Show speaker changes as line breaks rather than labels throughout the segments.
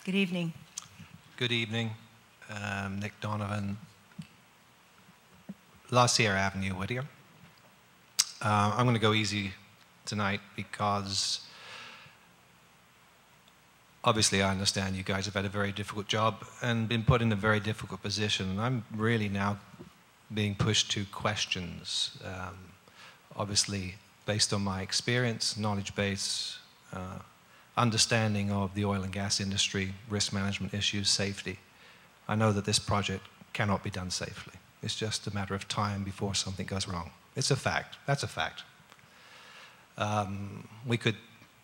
Good evening.
Good evening. Nick Donovan, La Sierra Avenue, Whittier. I'm going to go easy tonight because obviously I understand you guys have had a very difficult job and been put in a very difficult position. And I'm really now being pushed to questions, obviously based on my experience, knowledge base, understanding of the oil and gas industry, risk management issues, safety. I know that this project cannot be done safely. It's just a matter of time before something goes wrong. It's a fact. That's a fact. We could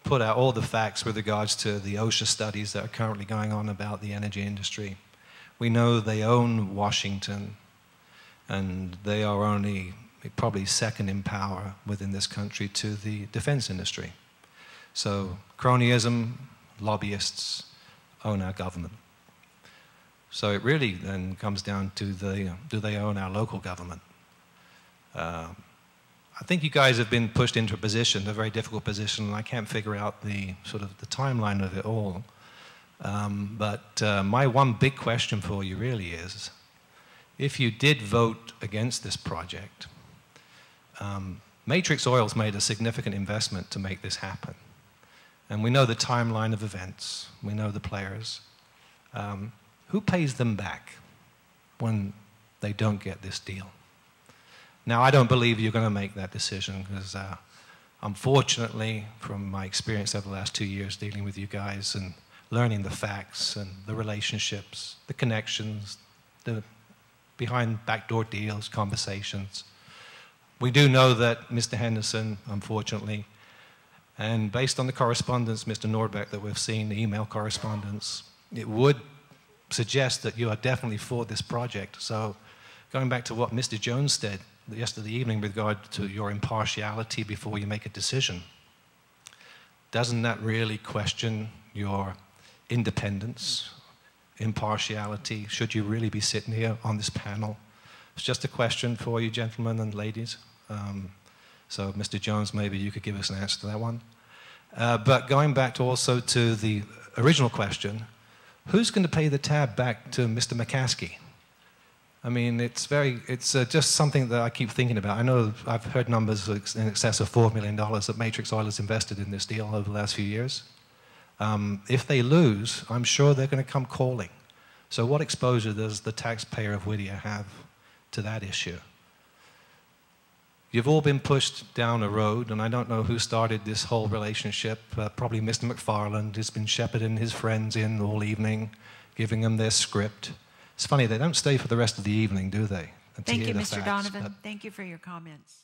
put out all the facts with regards to the OSHA studies that are currently going on about the energy industry. We know they own Washington, and they are only probably second in power within this country to the defense industry. So cronyism, lobbyists own our government. So it really then comes down to do they own our local government? I think you guys have been pushed into a position, a very difficult position, and I can't figure out the sort of the timeline of it all. But my one big question for you really is, if you did vote against this project, Matrix Oil's made a significant investment to make this happen. And we know the timeline of events. We know the players. Who pays them back when they don't get this deal? Now, I don't believe you're going to make that decision because, unfortunately, from my experience over the last 2 years dealing with you guys and learning the facts and the relationships, the connections, the behind backdoor deals, conversations, we do know that Mr. Henderson, unfortunately, and based on the correspondence, Mr. Nordbeck, that we've seen, the email correspondence, it would suggest that you are definitely for this project. So going back to what Mr. Jones said yesterday evening with regard to your impartiality before you make a decision, doesn't that really question your independence, impartiality? Should you really be sitting here on this panel? It's just a question for you, gentlemen and ladies. So Mr. Jones, maybe you could give us an answer to that one. But going back to also to the original question, who's going to pay the tab back to Mr. McCaskey? I mean, it's just something that I keep thinking about. I know I've heard numbers in excess of $4 million that Matrix Oil has invested in this deal over the last few years. If they lose, I'm sure they're going to come calling. So what exposure does the taxpayer of Whittier have to that issue? You've all been pushed down a road, and I don't know who started this whole relationship. Probably Mr. McFarland has been shepherding his friends in all evening, giving them their script. It's funny, they don't stay for the rest of the evening, do they?
Thank you, Mr. Donovan. Thank you for your comments.